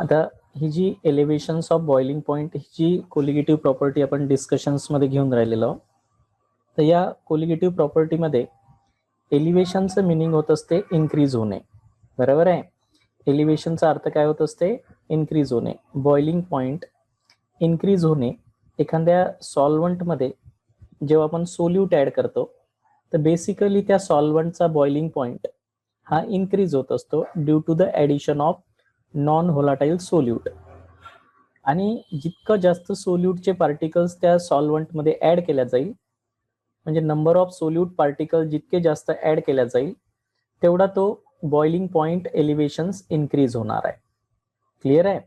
आता ही जी एलिव्हेशन्स ऑफ बॉइलिंग पॉइंट ही जी कोलिगेटिव्ह प्रॉपर्टी आपण डिस्कशन्समध्ये घेऊन राहिलेलो आहोत, तर या कोलिगेटिव्ह प्रॉपर्टीमध्ये एलिव्हेशनचं मिनिंग होत असते इन्क्रीज होणे. बरोबर आहे. एलिव्हेशनचा अर्थ काय होत असते? इन्क्रीज होणे. बॉइलिंग पॉइंट इन्क्रीज होणे. एखाद्या सॉल्व्हंटमध्ये जेव्हा आपण सोल्यूट ॲड करतो तर बेसिकली त्या सॉल्व्हंटचा बॉइलिंग पॉइंट हा इन्क्रीज होत असतो due to the addition of non volatile solute. आणि जितकं जास्त सोल्यूटचे पार्टिकल्स त्या सॉल्व्हंटमध्ये ॲड केल्या जाईल, म्हणजे नंबर ऑफ सोल्यूट पार्टिकल जितके जास्त ॲड केल्या जाईल तेवढा तो बॉइलिंग पॉइंट एलिव्हेशन्स इन्क्रीज होणार आहे. क्लिअर आहे.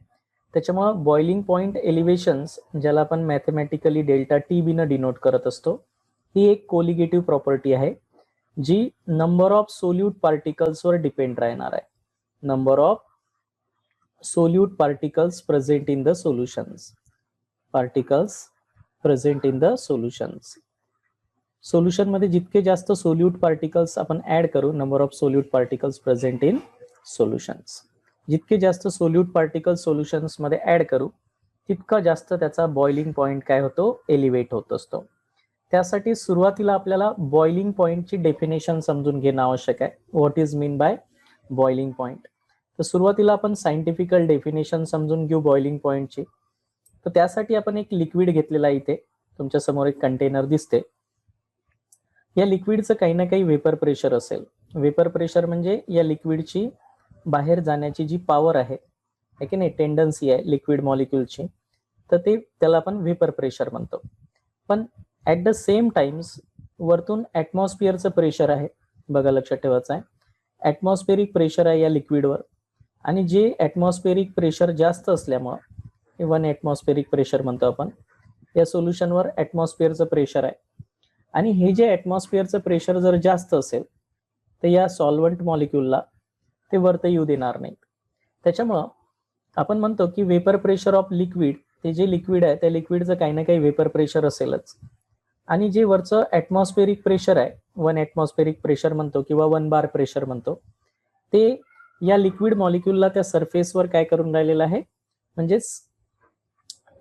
त्याच्यामुळं बॉइलिंग पॉइंट एलिव्हेशन्स, ज्याला आपण मॅथमॅटिकली डेल्टा टी बी न डिनोट करत असतो, ही एक कोलिगेटिव्ह प्रॉपर्टी आहे जी नंबर ऑफ सोल्यूट पार्टिकल्सवर डिपेंड राहणार आहे. Number of solute particles present in the solutions. Particles present in the solutions. सोल्युशनमध्ये जितके जास्त सोल्यूट पार्टिकल्स आपण ॲड करू, number of solute particles present in solutions, जितके जास्त सोल्यूट पार्टिकल्स सोल्युशन्समध्ये ॲड करू तितका जास्त त्याचा बॉइलिंग पॉइंट काय होतो? एलिव्हेट होत असतो. त्यासाठी सुरुवातीला आपल्याला बॉइलिंग पॉइंटची डेफिनेशन समजून घेणं आवश्यक आहे. What is mean by boiling point? तर सुरुवातीला आपण सायंटिफिकल डेफिनेशन समजून घेऊ बॉइलिंग पॉइंटची. तर त्यासाठी आपण एक लिक्विड घेतलेला आहे. इथे तुमच्या समोर एक कंटेनर दिसते. या लिक्विडचं काही ना काही वेपर प्रेशर असेल. वेपर प्रेशर म्हणजे या लिक्विडची बाहेर जाण्याची जी पॉवर आहे की नाही, टेंडन्सी आहे लिक्विड मॉलिक्युलची, तर ते त्याला आपण वेपर प्रेशर म्हणतो. पण ॲट द सेम टाइम्स वरतून ॲटमॉस्फिअरचं प्रेशर आहे. बघा, लक्षात ठेवायचं आहे. ॲटमॉस्फेरिक प्रेशर आहे या लिक्विडवर, आणि जे ॲटमॉस्फेरिक प्रेशर जास्त असल्यामुळं 1 ॲटमॉस्फेरिक प्रेशर म्हणतो आपण, या सोल्युशनवर ॲटमॉस्फिअरचं प्रेशर आहे. आणि हे जे ॲटमॉस्फिअरचं प्रेशर जर जास्त असेल तर या सॉल्व्हंट मॉलिक्युलला ते वरती येऊ देणार नाही. त्याच्यामुळं आपण म्हणतो की वेपर प्रेशर ऑफ लिक्विड, ते जे लिक्विड आहे त्या लिक्विडचं काही ना काही वेपर प्रेशर असेलच. आणि जे वरचं ॲटमॉस्फेरिक प्रेशर आहे, 1 ॲटमॉस्फेरिक प्रेशर म्हणतो किंवा 1 बार प्रेशर म्हणतो, ते या लिक्विड मॉलिक्युलला त्या सरफेसवर काय करून राहिलेलं आहे, म्हणजेच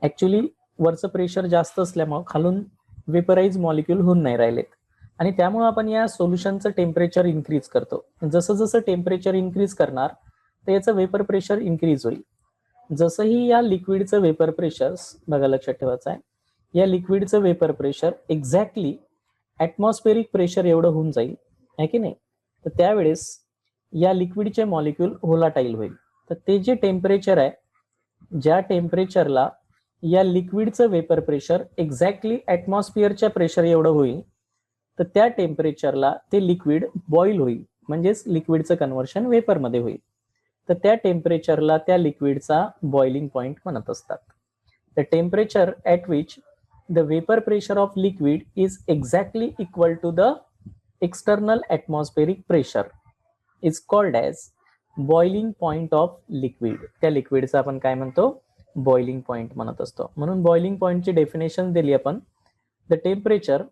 ॲक्च्युली वरचं प्रेशर जास्त असल्यामुळं खालून वेपराइज मॉलिक्यूल होऊन नाही राहिलेत. आणि त्यामुळे आपण या सोल्युशनचं टेम्परेचर इन्क्रीज करतो. जसं जसं टेम्परेचर इन्क्रीज करणार तर याचं वेपर प्रेशर इन्क्रीज होईल. जसंही या लिक्विडचं वेपर प्रेशर, बघा लक्षात ठेवायचं आहे, या लिक्विडचं vapour pressure exactly atmospheric pressure एवढं होऊन जाईल आहे की नाही, तर त्यावेळेस या लिक्विडचे मॉलिक्यूल व्होलाटाईल होईल. तर ते जे टेम्परेचर आहे, ज्या टेम्परेचरला या लिक्विडचं वेपर प्रेशर एक्झॅक्टली ॲटमॉस्फिअरच्या प्रेशर एवढं होईल, तर त्या टेम्परेचरला ते लिक्विड बॉईल होईल, म्हणजेच लिक्विडचं कन्व्हर्शन वेपरमध्ये होईल. तर त्या टेम्परेचरला त्या लिक्विडचा बॉइलिंग पॉइंट म्हणत असतात. The temperature at which the vapour pressure of liquid is exactly equal to the external atmospheric pressure is called as boiling point of liquid. त्या लिक्विडचा आपण काय म्हणतो? बॉइलिंग पॉइंट म्हणत असतो. म्हणून बॉइलिंग पॉइंटची डेफिनेशन दिली आपण, the temperature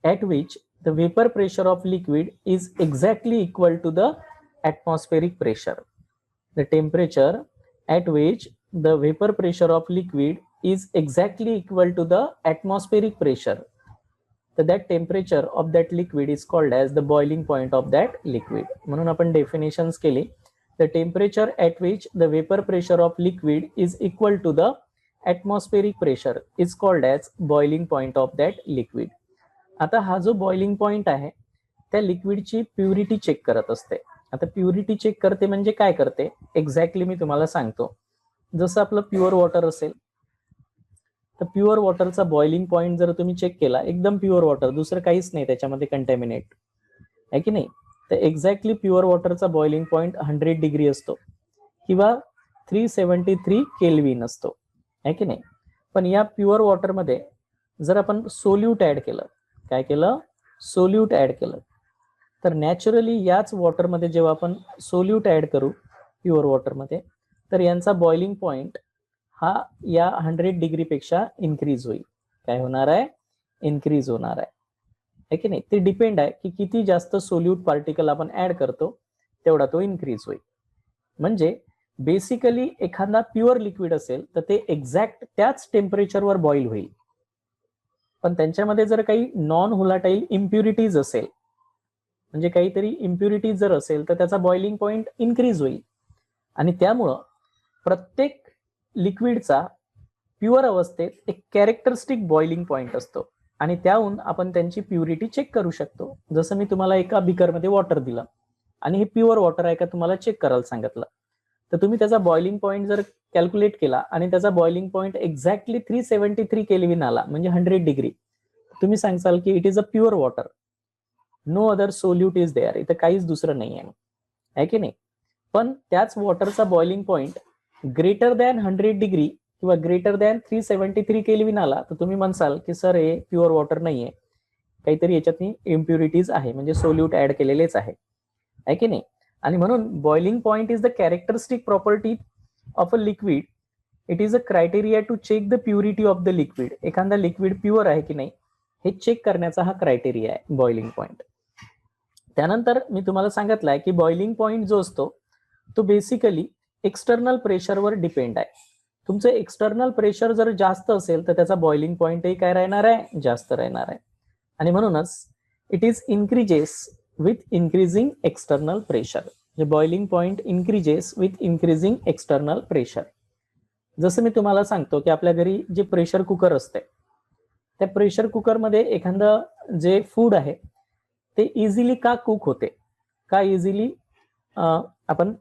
at which the vapour pressure of liquid is exactly equal to the atmospheric pressure. The temperature at which the vapor pressure of liquid is exactly equal to the atmospheric pressure. So that temperature of that liquid is called as the boiling point of that liquid. म्हणून आपण definitions केली. The temperature at which the vapor pressure of liquid is equal to the atmospheric pressure is called as boiling point of that liquid. आता हा जो boiling point आहे त्या लिक्विडची purity check करत असते. आता प्युरिटी चेक करते म्हणजे काय करते एक्झॅक्टली मी तुम्हाला सांगतो. जसं आपलं प्युअर वॉटर असेल तर प्युअर वॉटरचा बॉइलिंग पॉइंट जर तुम्ही चेक केला, एकदम प्युअर वॉटर, दुसरं काहीच नाही त्याच्यामध्ये कंटॅमिनेट आहे की नाही, तर एक्झॅक्टली प्युअर वॉटरचा बॉइलिंग पॉइंट 100 डिग्री असतो किंवा 373 केल्विन असतो आहे की नाही. पण या प्युअर वॉटरमध्ये जर आपण सोल्यूट ॲड केलं, काय केलं? सोल्यूट ॲड केलं, तर नॅचरली याच वॉटरमध्ये जेव्हा आपण सोल्यूट ॲड करू प्युअर वॉटरमध्ये, तर यांचा बॉइलिंग पॉइंट हा या 100 डिग्रीपेक्षा इन्क्रीज होईल. काय होणार आहे? इन्क्रीज होणार आहे की नाही. ते डिपेंड आहे की किती जास्त सोल्यूट पार्टिकल आपण ॲड करतो तेवढा तो इन्क्रीज होईल. म्हणजे बेसिकली एखादा प्युअर लिक्विड असेल तर ते एक्झॅक्ट त्याच टेम्परेचरवर बॉईल होईल, पण त्यांच्यामध्ये जर काही नॉन व्होलाटाईल इम्प्युरिटीज असेल, म्हणजे काहीतरी इम्प्युरिटीज जर असेल तर त्याचा बॉइलिंग पॉइंट इन्क्रीज होईल. आणि त्यामुळं प्रत्येक लिक्विडचा प्युअर अवस्थेत एक कॅरेक्टरिस्टिक बॉइलिंग पॉइंट असतो आणि त्याहून आपण त्यांची प्युरिटी चेक करू शकतो. जसं मी तुम्हाला एका बिकरमध्ये वॉटर दिलं आणि हे प्युअर वॉटर आहे का तुम्हाला चेक करायला सांगितलं, तर तुम्ही त्याचा बॉइलिंग पॉइंट जर कॅल्क्युलेट केला आणि त्याचा बॉइलिंग पॉइंट एक्झॅक्टली 373 केल्विन आला, म्हणजे 100 डिग्री, तुम्ही सांगाल की it is a pure water, no other solute is there, इथं काहीच दुसरं नाही आहे की नाही. पण त्याच वॉटरचा boiling point greater than 100 degree किंवा ग्रेटर दॅन 373 केल्विन आला तर तुम्ही म्हणसाल की सर हे प्युअर वॉटर नाहीये, काहीतरी याच्यात इम्प्युरिटीज आहे, म्हणजे सोल्यूट ऍड केलेलेच आहे की नाही. आणि म्हणून boiling point is the characteristic property of a liquid. It is a criteria to check the purity of the liquid. एखादा लिक्विड प्युअर आहे की नाही हे चेक करण्याचा हा क्रायटेरिया आहे बॉइलिंग पॉइंट. त्यानंतर मी तुम्हाला सांगितलंय की बॉइलिंग पॉइंट जो असतो तो बेसिकली एक्सटर्नल प्रेशरवर डिपेंड आहे. तुमचं एक्सटर्नल प्रेशर जर जास्त असेल तर त्याचा बॉइलिंग पॉइंटही काय राहणार आहे, जास्त राहणार आहे. आणि म्हणूनच it is increases with increasing external pressure. म्हणजे boiling point increases with increasing external pressure. जसं मी तुम्हाला सांगतो की आपल्या घरी जे प्रेशर कुकर असते त्या प्रेशर कुकरमध्ये एखादं जे फूड आहे ते इझिली का कुक होते, का इझिली आपण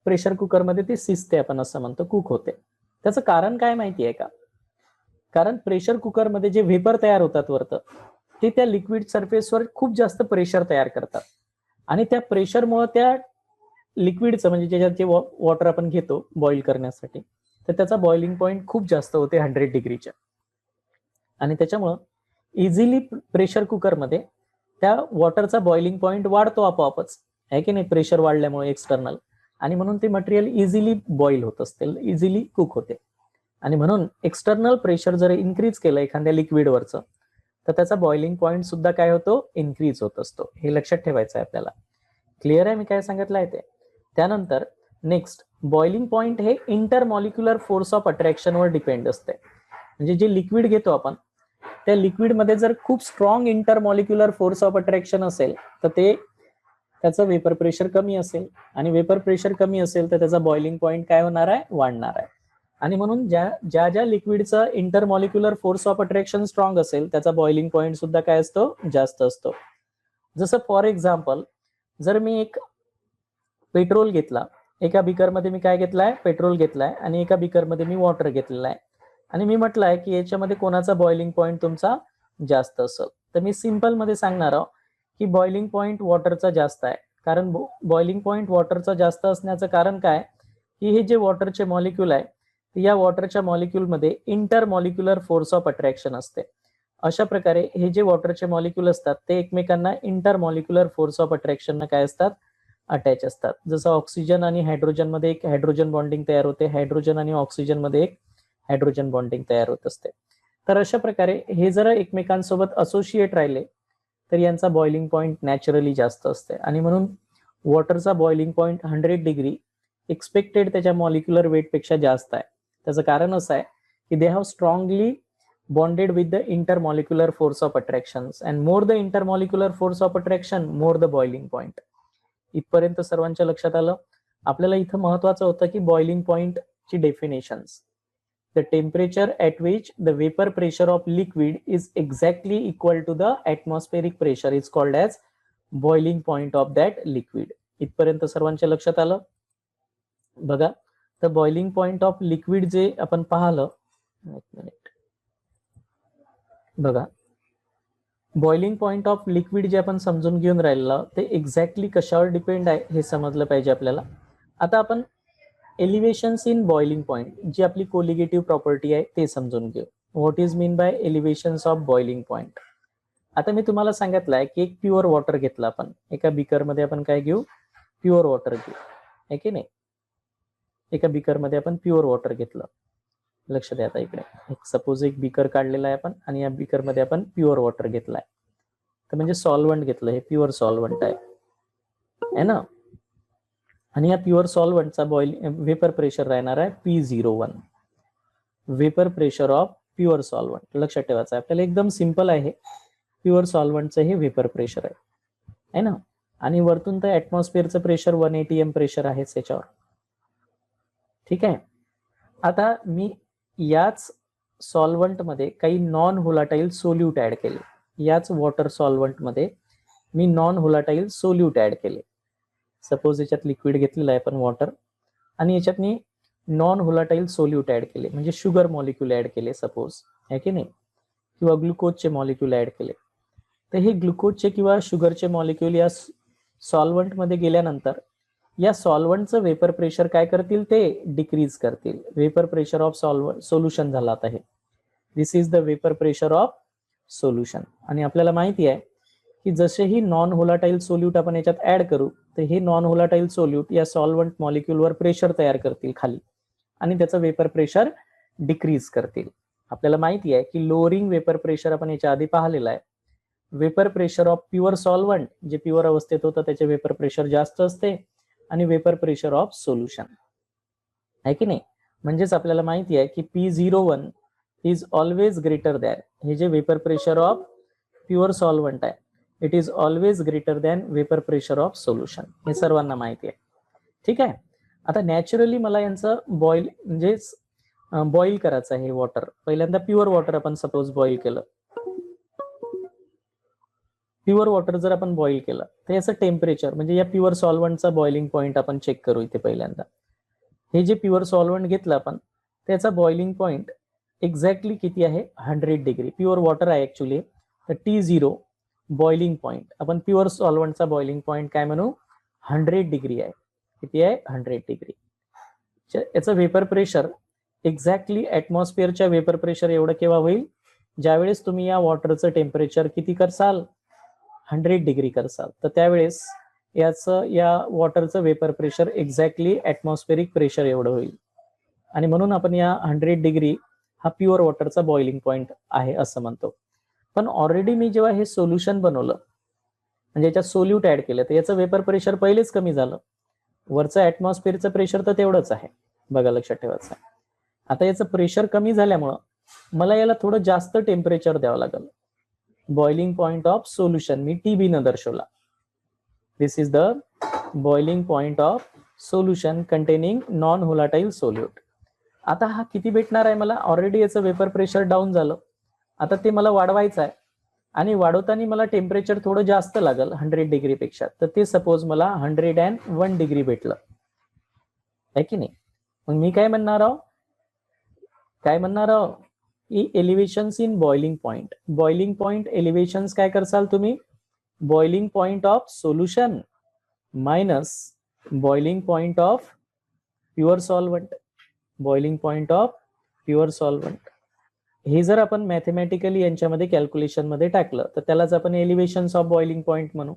प्रेशर कुकरमध्ये ते शिजते, आपण असं म्हणतो कुक होते. त्याचं कारण काय माहिती आहे का? कारण प्रेशर कुकरमध्ये जे व्हेपर तयार होतात वरतं ते त्या लिक्विड सरफेसवर खूप जास्त प्रेशर तयार करतात आणि त्या प्रेशरमुळे त्या लिक्विडचं म्हणजे ज्याच्यात जे वॉटर आपण घेतो बॉईल करण्यासाठी तर त्याचा बॉइलिंग पॉइंट खूप जास्त होते 100 डिग्रीच्या. आणि त्याच्यामुळं इझिली प्रेशर कुकरमध्ये त्या वॉटरचा बॉइलिंग पॉइंट वाढतो आपोआपच, आहे की नाही, प्रेशर वाढल्यामुळे एक्सटर्नल. आणि म्हणून ते मटेरियल इझिली बॉईल होत असते, इझिली कुक होते. आणि म्हणून एक्सटर्नल प्रेशर जर इन्क्रीज केलं एखाद्या लिक्विडवरचं तर त्याचा बॉइलिंग पॉइंट सुद्धा काय होतो, इन्क्रीज होत असतो. हे लक्षात ठेवायचं आहे आपल्याला. क्लिअर आहे मी काय सांगितलं आहे ते? त्यानंतर नेक्स्ट, बॉइलिंग पॉइंट हे इंटरमॉलिक्युलर फोर्स ऑफ अट्रॅक्शनवर डिपेंड असते. म्हणजे जे लिक्विड घेतो आपण त्या लिक्विडमध्ये जर खूप strong intermolecular force of attraction असेल तर ते त्याचं वेपर प्रेशर कमी असेल आणि वेपर प्रेशर कमी असेल तर त्याचा बॉइलिंग पॉइंट काय होणार आहे, वाढणार आहे. आणि म्हणून ज्या ज्या लिक्विडचा intermolecular force of attraction strong असेल त्याचा बॉइलिंग पॉइंट सुद्धा काय असतो, जास्त असतो. जसं फॉर एक्झाम्पल जर मी एक पेट्रोल घेतला, एका बिकरमध्ये मी काय घेतलाय, पेट्रोल घेतलाय आणि एका बिकरमध्ये मी वॉटर घेतलेला आहे आणि मी म्हटलंय की याच्यामध्ये कोणाचा बॉइलिंग पॉइंट तुमचा जास्त असेल, तर मी सिंपल मध्ये सांगणार आहोत की बॉइलिंग पॉइंट वॉटरचा जास्त आहे. कारण बॉइलिंग पॉइंट वॉटरचा जास्त असण्याचं कारण काय की हे जे वॉटरचे मॉलिक्यूल आहे या वॉटरच्या मॉलिक्यूलमध्ये इंटरमॉलिक्युलर फोर्स ऑफ अट्रॅक्शन असते. अशा प्रकारे हे जे वॉटरचे मॉलिक्यूल असतात ते एकमेकांना इंटरमॉलिक्युलर फोर्स ऑफ अट्रॅक्शन काय असतात, अटॅच असतात. जसं ऑक्सिजन आणि हायड्रोजन मध्ये एक हायड्रोजन बॉन्डिंग तयार होते, हायड्रोजन आणि ऑक्सिजन मध्ये एक हायड्रोजन बॉन्डिंग तयार होत असते. तर अशा प्रकारे हे जर एकमेकांसोबत असोसिएट राहिले तर यांचा बॉइलिंग पॉइंट नॅचरली जास्त असते. आणि म्हणून वॉटरचा बॉइलिंग पॉइंट 100 डिग्री एक्सपेक्टेड त्याच्या मॉलिक्युलर वेट पेक्षा जास्त आहे. त्याचं कारण असं आहे की they have strongly bonded with the intermolecular force of attraction and more the intermolecular force of attraction more the boiling point. इथपर्यंत सर्वांच्या लक्षात आलं? आपल्याला इथं महत्वाचं होतं की बॉइलिंग पॉइंट ची definitions. The temperature at which the vapor pressure of liquid is exactly equal to the atmospheric pressure is called as boiling point of that liquid. इथपर्यंत सर्वांच्या लक्षात आलं? बघा, तर बॉइलिंग पॉइंट ऑफ लिक्विड जे आपण पाहिलं, एक मिनिट बघा, बॉइलिंग पॉइंट ऑफ लिक्विड जे आपण समजून घेऊन राहिलं ते एक्झॅक्टली कशावर डिपेंड आहे हे समजलं पाहिजे आपल्याला. आता आपण एलिव्हेशन्स इन बॉइलिंग पॉइंट जी आपली कोलिगेटिव्ह प्रॉपर्टी आहे ते समजून घेऊ. What is mean by elevations of boiling point? आता मी तुम्हाला सांगितलंय की एक प्युअर वॉटर घेतलं आपण, एका बिकरमध्ये आपण काय घेऊ, प्युअर वॉटर घेऊ, आहे की नाही. एका बिकरमध्ये आपण प्युअर वॉटर घेतलं. लक्ष द्या आता इकडे, एक सपोज एक बिकर काढलेला आहे आपण आणि या बिकरमध्ये आपण प्युअर वॉटर घेतलाय. तर म्हणजे सॉल्व्हंट घेतलं, हे प्युअर सॉल्व्हंट आहे ना. आणि या प्युअर सॉल्व्हंटचा वेपर प्रेशर राहणार आहे P01, vapour pressure of pure solvent. लक्षात ठेवायचं आहे आपल्याला, एकदम सिंपल आहे. प्युअर सॉल्व्हंटचं हे वेपर प्रेशर आहे ना. आणि वरतून तर ऍटमॉस्फिअरचं प्रेशर 1 ATM प्रेशर आहे त्याच्यावर. ठीक आहे. आता मी याच सॉल्व्हंटमध्ये काही नॉन व्होलाटाईल सोल्यूट ऍड केले. याच वॉटर सॉल्व्हंटमध्ये मी नॉन व्होलाटाईल सोल्यूट ऍड केले. सपोज याच्यात लिक्विड घेतलेलं आहे पण वॉटर, आणि याच्यात मी नॉन व्होलाटाईल सोल्यूट ऍड केले, म्हणजे शुगर मॉलिक्यूल ऍड केले सपोज, आहे की नाही, किंवा ग्लुकोजचे मॉलिक्यूल ऍड केले. तर हे ग्लुकोजचे किंवा शुगरचे मॉलिक्यूल या सॉल्व्हंटमध्ये गेल्यानंतर या सॉल्व्हंटचं वेपर प्रेशर काय करतील, ते डिक्रीज करतील. वेपर प्रेशर ऑफ सोल्युशन झाला आता हे. This is the vapour pressure of solution. आणि आपल्याला माहिती आहे की जसेही नॉन व्होलाटाईल सोल्यूट आपण याच्यात ऍड करू, तर हे नॉन व्होलाटाईल सोल्यूट या सॉल्व्हंट मॉलिक्यूलवर प्रेशर तयार करतील खाली, आणि त्याचं वेपर प्रेशर डिक्रीज करतील. आपल्याला माहिती आहे की लोअरिंग वेपर प्रेशर आपण याच्या आधी पाहिलेलं आहे. Vapour pressure of pure solvent, जे प्युअर अवस्थेत होतं त्याचे वेपर प्रेशर जास्त असते, आणि वेपर प्रेशर ऑफ सोल्युशन, आहे की नाही. म्हणजेच आपल्याला माहिती आहे की P01 is always greater than, हे जे vapour pressure of pure solvent आहे, it is always greater than vapour pressure of solution. हे सर्वांना माहिती आहे. ठीक आहे. आता नॅचरली मला यांचं बॉईल म्हणजे बॉईल करायचं आहे वॉटर. पहिल्यांदा प्युअर वॉटर आपण सपोज बॉईल केलं. प्युअर वॉटर जर आपण बॉईल केलं तर याचं टेम्परेचर, म्हणजे या प्युअर सॉल्व्हंटचा बॉइलिंग पॉईंट आपण चेक करू इथे पहिल्यांदा. हे जे प्युअर सॉल्व्हंट घेतलं आपण, त्याचा बॉइलिंग पॉईंट एक्झॅक्टली किती आहे, 100 डिग्री. प्युअर वॉटर आहे ऍक्च्युली, तर T0 बॉइलिंग पॉईंट, आपण प्युअर सॉल्व्हंटचा बॉइलिंग पॉईंट काय म्हणू, 100 डिग्री आहे. किती आहे, 100 डिग्री. याचं वेपर प्रेशर एक्झॅक्टली ऍटमॉस्फिअरच्या वेपर प्रेशर एवढं केव्हा होईल, ज्यावेळेस तुम्ही या वॉटरचं टेम्परेचर किती करसाल, 100 डिग्री करसाल, तर त्यावेळेस याचं या वॉटरचं vapour pressure exactly atmospheric pressure एवढं होईल. आणि म्हणून आपण या 100 डिग्री हा प्युअर वॉटरचा बॉइलिंग पॉईंट आहे असं म्हणतो. पण ऑलरेडी मी जेव्हा हे सोल्युशन बनवलं, म्हणजे याच्यात सोल्यूट ऍड केलं, तर याचं वेपर प्रेशर पहिलेच कमी झालं. वरचं ऍटमॉस्फिअरचं प्रेशर तर तेवढंच आहे, बघा लक्षात ठेवायचं आहे. आता याचं प्रेशर कमी झाल्यामुळं मला याला थोडं जास्त टेम्परेचर द्यावं लागेल. बॉइलिंग पॉइंट ऑफ सोल्युशन मी TB न दर्शवला. This is the boiling point of solution containing non volatile solute. आता हा किती भेटणार आहे मला, ऑलरेडी याचं वेपर प्रेशर डाऊन झालं, आता ते मला वाढवायचं आहे, आणि वाढवताना मला टेम्परेचर थोडं जास्त लागेल 100 डिग्री पेक्षा. तर ते सपोज मला 101 डिग्री भेटलं, आहे की नाही. मग मी काय म्हणणार आहो, elevations in boiling point. Boiling point elevations काय करसाल तुम्ही, boiling point of solution minus boiling point of pure solvent. Boiling point of pure solvent हे जर आपण मॅथमॅटिकली यांच्यामध्ये कॅल्क्युलेशन मध्ये टाकलं, तर त्यालाच आपण एलिव्हेशन्स ऑफ बॉइलिंग पॉइंट म्हणू.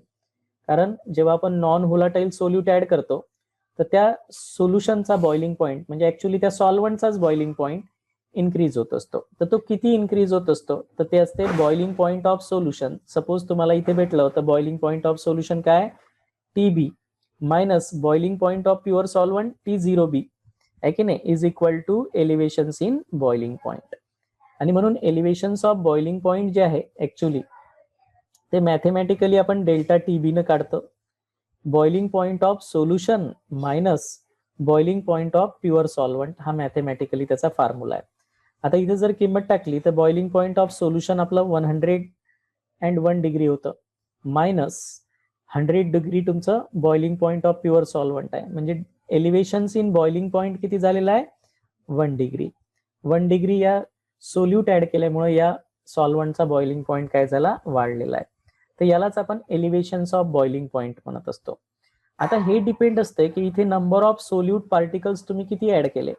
कारण जेव्हा आपण नॉन व्होलाटाईल सोल्यूट ऍड करतो, तर त्या सोल्युशनचा बॉइलिंग पॉइंट, म्हणजे ऍक्च्युली त्या सॉल्व्हंटचाच बॉइलिंग पॉइंट इन्क्रीज होत असतो. तर तो किती इन्क्रीज होत असतो, तर ते असते boiling point of solution. Suppose तुम्हाला इथे भेटलं तर बॉइलिंग पॉइंट ऑफ सोल्युशन काय, TB minus boiling point of pure solvent T0B, आहे की नाही, is equal to elevations in boiling point. आणि म्हणून एलिव्हेशन्स ऑफ बॉइलिंग पॉइंट जे आहे ऍक्च्युली ते मॅथमॅटिकली आपण डेल्टा TB न काढतो. Boiling point of solution minus boiling point of pure solvent हा मॅथमॅटिकली त्याचा फॉर्म्युला आहे. आता इथे जर किंमत टाकली तर बॉइलिंग पॉइंट ऑफ सोल्युशन आपलं 101 डिग्री होतं, मायनस 100 डिग्री तुमचं boiling point of pure solvent आहे. म्हणजे एलिव्हेशन्स इन बॉइलिंग पॉइंट किती झालेला आहे, 1 डिग्री. 1 डिग्री या सोल्यूट ऍड केल्यामुळे या सॉल्व्हंटचा बॉइलिंग पॉइंट काय झाला, वाढलेला आहे. तर यालाच आपण एलिव्हेशन्स ऑफ बॉइलिंग पॉइंट म्हणत असतो. आता हे डिपेंड असते की इथे नंबर ऑफ सोल्यूट पार्टिकल्स तुम्ही किती ऍड केले.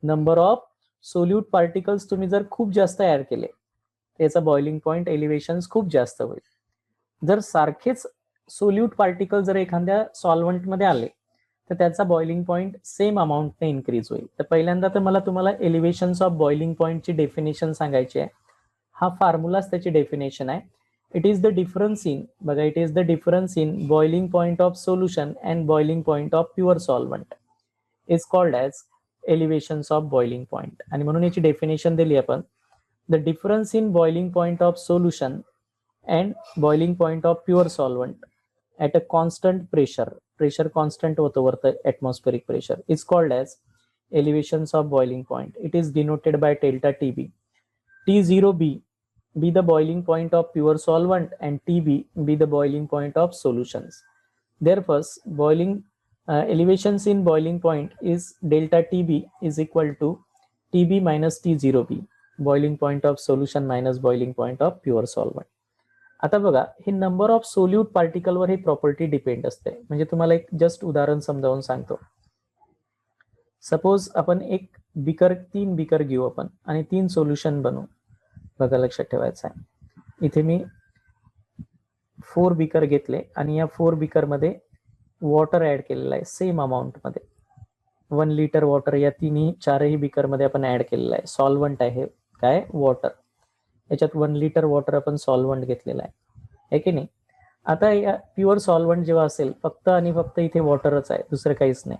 नंबर ऑफ सोल्यूट पार्टिकल्स तुम्ही जर खूप जास्त ऍड केले, त्याचा बॉइलिंग पॉइंट एलिव्हेशन्स खूप जास्त होईल. जर सारखेच सोल्यूट पार्टिकल जर एखाद्या सॉल्व्हंट मध्ये आले, तर त्याचा बॉइलिंग पॉइंट सेम अमाऊंटने इन्क्रीज होईल. तर पहिल्यांदा तर मला तुम्हाला एलिव्हेशन्स ऑफ बॉइलिंग पॉइंटची डेफिनेशन सांगायची आहे. हा फॉर्म्युलाच त्याची डेफिनेशन आहे. It is the difference in, बघा, it is the difference in boiling point of solution and boiling point of pure solvent is called as elevations of boiling point. आणि म्हणून याची डेफिनेशन दिली आपण, the difference in boiling point of solution and boiling point of pure solvent at a constant pressure, pressure constant होतं वरतं atmospheric pressure, is called as elevations of boiling point. It is denoted by delta TB. T0B be the boiling point of pure solvent and TB be the boiling point of solutions. Therefore, boiling elevations in boiling point is delta TB is equal to TB minus T0B, boiling point of solution minus boiling point of pure solvent. आता बघा, हे number of solute पार्टिकलवर ही property depend असते. म्हणजे तुम्हाला एक just उदाहरण समजावून सांगतो. सपोज आपण एक बिकर, 3 बिकर घेऊ आपण आणि 3 सोल्युशन बनवू. बघा, लक्षात ठेवायचं आहे, इथे मी 4 बिकर घेतले आणि या 4 बिकर मध्ये वॉटर ऍड केलेला आहे सेम अमाऊंट मध्ये. 1 लिटर वॉटर या चारही बिकर मध्ये आपण ऍड केलेला आहे. सॉल्व्हंट आहे काय, वॉटर. याच्यात 1 लिटर वॉटर आपण सॉल्व्हंट घेतलेला आहे की नाही. आता या प्युअर सॉल्व्हंट जेव्हा असेल, फक्त आणि फक्त इथे वॉटरच आहे, दुसरं काहीच नाही,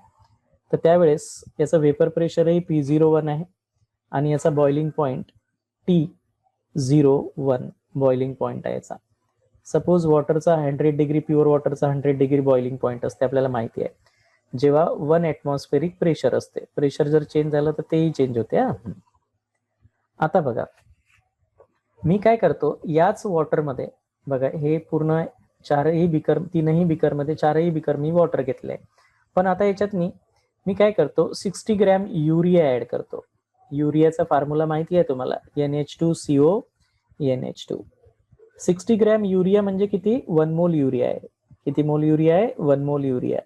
तर त्यावेळेस याचं वेपर प्रेशरही P01 आहे आणि याचा boiling point T01 boiling point आहे याचा. सपोज वॉटरचा 100 डिग्री, प्युअर वॉटरचा 100 डिग्री बॉइलिंग पॉइंट असते, आपल्याला माहिती आहे. जेव्हा 1 ॲटमॉस्फेरिक प्रेशर असते, प्रेशर जर चेंज झालं तर तेही चेंज होते. आता बघा, मी काय करतो, याच वॉटरमध्ये बघा, हे पूर्ण चारही बिकर, 3ही बिकरमध्ये 4ही बिकर मी वॉटर घेतलंय. पण आता याच्यात मी काय करतो, 60 ग्रॅम युरिया ऍड करतो. युरियाचा फॉर्म्युला माहिती आहे तुम्हाला, NH2CO NH2. 60 ग्रॅम युरिया म्हणजे किती, 1 मोल युरिया आहे. किती मोल युरिया आहे, 1 मोल युरिया,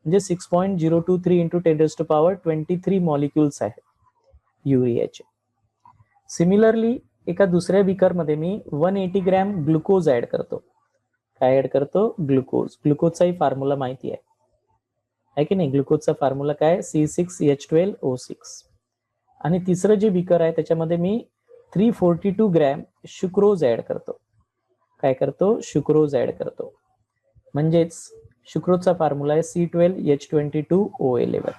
म्हणजे 6.023 इंटू 10⁻23 मॉलिक्युल्स आहेत युरियाचे. सिमिलरली एका दुसऱ्या बिकरमध्ये मी 180 ग्रॅम ग्लुकोज ऍड करतो. काय ऍड करतो, ग्लुकोज. ग्लुकोजचाही फॉर्म्युला माहिती आहे की नाही. ग्लुकोजचा फॉर्म्युला काय, C6H12O6. आणि तिसरं जे बिकर आहे त्याच्यामध्ये मी 342 ग्रॅम शुक्रोज ऍड करतो. काय करतो, शुक्रोज ऍड करतो. म्हणजेच शुक्रोजचा फॉर्म्युला आहे C12H22O11.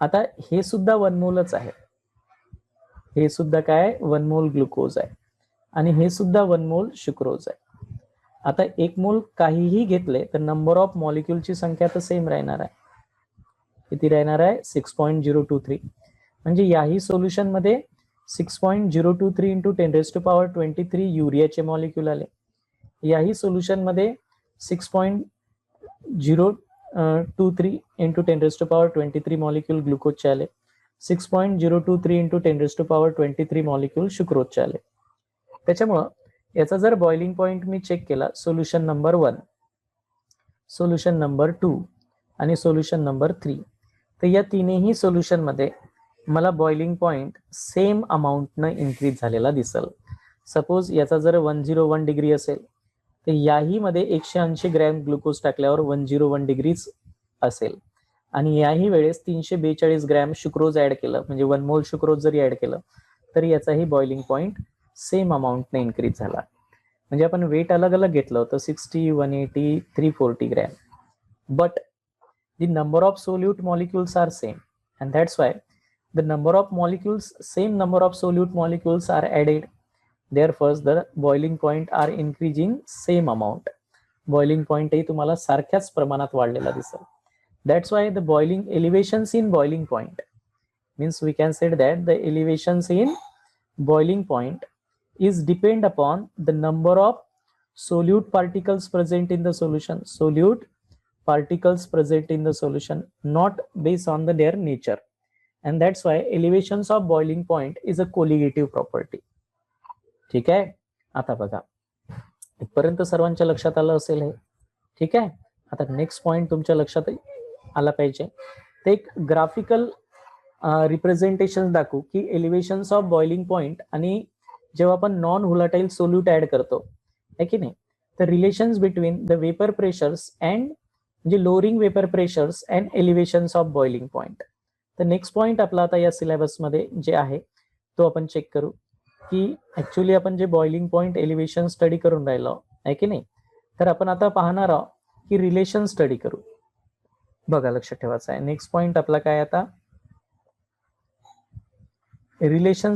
आता हे सुद्धा 1 मोलच आहे. हे सुद्धा काय, 1 मोल ग्लुकोज आहे आणि हे सुद्धा 1 मोल शुक्रोज आहे. आता 1 मोल काहीही घेतले तर नंबर ऑफ मॉलिक्युलची संख्या तर सेम राहणार आहे. किती राहणार आहे, 6.023. म्हणजे याही सोल्युशन मध्ये 6.023 इंटू 10⁻23 युरियाचे मॉलिक्युल आले. याही सोल्युशन मध्ये 6.023 इंटू 10⁻23 मॉलिक्युल ग्लुकोजचे आले. 6.023 इंटू 10⁻23 मॉलिक्युल शुक्रोजचे आले. त्याच्यामुळं याचा जर बॉइलिंग पॉइंट मी चेक केला, सोल्युशन नंबर 1, सोल्युशन नंबर 2 आणि सोल्युशन नंबर 3, तर या तिन्ही सोल्युशन मध्ये मला बॉइलिंग पॉइंट सेम अमाऊंटनं इन्क्रीज झालेला दिसेल. सपोज याचा जर 101 डिग्री असेल तर याही मध्ये 180 ग्रॅम ग्लुकोज टाकल्यावर 101 डिग्रीज असेल. आणि याही वेळेस 342 ग्रॅम शुक्रोज ऍड केलं, म्हणजे 1 मोल शुक्रोज जरी ऍड केलं तरी याचाही बॉइलिंग पॉइंट सेम अमाऊंटने इन्क्रीज झाला. म्हणजे आपण वेट अलग अलग घेतलं होतं, 60, 180, 340 gram, but the number of solute molecules are same, and that's why the number of molecules, same number of solute molecules are added, therefore the boiling point are increasing same amount. Boiling point ही तुम्हाला सारख्याच प्रमाणात वाढलेला दिसेल. That's why the boiling elevations in boiling point means we can say that the elevations in boiling point is depend upon the number of solute particles present in the solution. Solute particles present in the solution, not based on their nature, and that's why elevations of boiling point is a colligative property. ठीक आहे. आता बघा, इथपर्यंत सर्वांच्या लक्षात आलं असेल हे, ठीक आहे. आता नेक्स्ट पॉइंट तुमच्या लक्षात आला पाहिजे, ते एक ग्राफिकल रिप्रेझेंटेशन दाखवू की एलिव्हेशन्स ऑफ बॉइलिंग पॉइंट आणि जेव्हा आपण नॉन व्होलाटाईल सोल्यूट ऍड करतो आहे की नाही, तर relations between the vapour pressures and, म्हणजे lowering vapour pressures and elevations of boiling point. तर नेक्स्ट पॉइंट आपला आता या सिलेबस मध्ये जे आहे तो आपण चेक करू. की ऍक्च्युली आपण जे बॉइलिंग पॉइंट एलिव्हेशन स्टडी करून राहिलो आहे की नाही, तर आपण आता पाहणार आहोत की रिलेशन स्टडी करू. बघा लक्षात ठेवायचं आहे. नेक्स्ट पॉइंट आपला काय आता, relation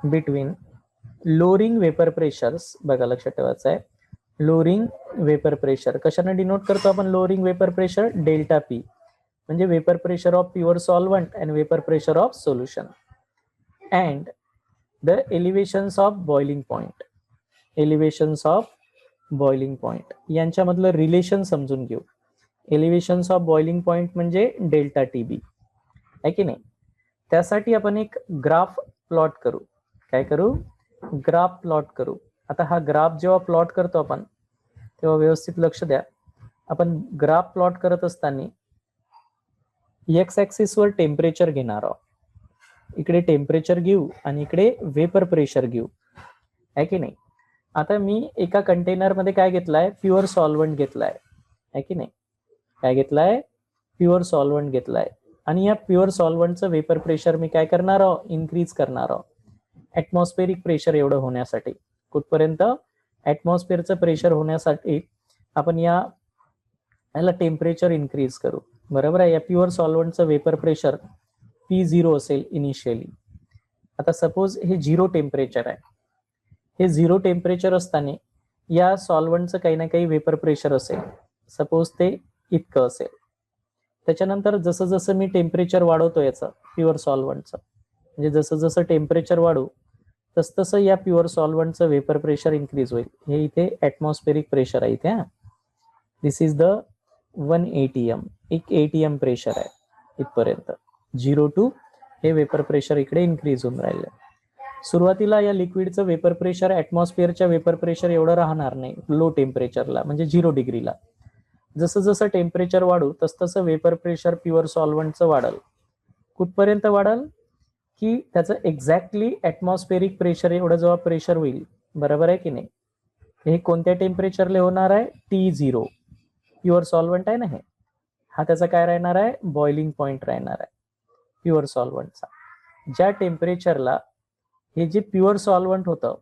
between lowering vapour pressures. बघा लक्षात ठेवायचं आहे, लोअरिंग वेपर प्रेशर कशाने डिनोट करतो आपण? Lowering vapour pressure delta P, म्हणजे vapour pressure of pure solvent and vapour pressure of solution, and the elevations of boiling point. Elevations of boiling point यांच्यामधलं relation समजून घेऊ. एलिव्हेशन्स ऑफ बॉइलिंग पॉइंट म्हणजे delta T B आहे की नाही. त्यासाठी आपण एक ग्राफ प्लॉट करू. काय करू? ग्राफ प्लॉट करू. आता हा ग्राफ जेव्हा प्लॉट करतो आपण तेव्हा व्यवस्थित लक्ष द्या. आपण ग्राफ प्लॉट करत असताना एक्स ऍक्सिस वर टेम्परेचर घेणार आहोत. इकडे टेम्परेचर घेऊ आणि इकडे वेपर प्रेशर घेऊ आहे की नाही. आता मी एका कंटेनर मध्ये काय घेतलाय? प्युअर सॉल्व्हंट घेतलाय आहे की नाही. काय घेतलाय? प्युअर सॉल्व्हंट घेतलाय. आणि या प्युअर सॉल्व्हंटचं वेपर प्रेशर मी काय करणार आहोत? इन्क्रीज करणार आहोत ऍटमॉस्फेरिक प्रेशर एवढं होण्यासाठी. कुठपर्यंत? ऍटमॉस्फेअरचं प्रेशर होण्यासाठी आपण याला टेम्परेचर इन्क्रीज करू. बरोबर आहे. या प्युअर सॉल्व्हंटचं वेपर प्रेशर P0 असेल इनिशियली. आता सपोज हे 0 टेम्परेचर आहे. हे 0 टेम्परेचर असताना या सॉल्व्हंटचं काही ना काही वेपर प्रेशर असेल. सपोज ते इतकं असेल. त्याच्यानंतर जसं जसं मी टेम्परेचर वाढवतो याचं प्युअर सॉल्व्हंटचं, म्हणजे जसं जसं टेम्परेचर वाढू तसं या प्युअर सॉल्व्हंटचं वेपर प्रेशर इन्क्रीज होईल. हे इथे ऍटमॉस्फेरिक प्रेशर आहे इथे. दिस इज द 1 ATM. एक ATM प्रेशर आहे इथपर्यंत. 0 to हे वेपर प्रेशर इकडे इन्क्रीज होऊन राहिलं. सुरुवातीला या लिक्विडचं वेपर प्रेशर ऍटमॉस्फिअरच्या वेपर प्रेशर एवढं राहणार नाही लो टेम्परेचरला, म्हणजे 0 डिग्रीला. जसं जसं टेम्परेचर वाढू तसं वेपर प्रेशर प्युअर सॉल्व्हंटचं वाढल. कुठपर्यंत वाढल? की त्याचं एक्झॅक्टली ऍटमॉस्फेरिक प्रेशर एवढं जेव्हा प्रेशर होईल. बरोबर आहे की नाही. हे कोणत्या टेम्परेचरला होणार आहे? T0. प्युअर सॉल्व्हंट आहे ना हे. हा त्याचा काय राहणार आहे? बॉइलिंग पॉइंट राहणार आहे प्युअर सॉल्व्हंटचा. ज्या टेम्परेचरला हे जे प्युअर सॉल्व्हंट होतं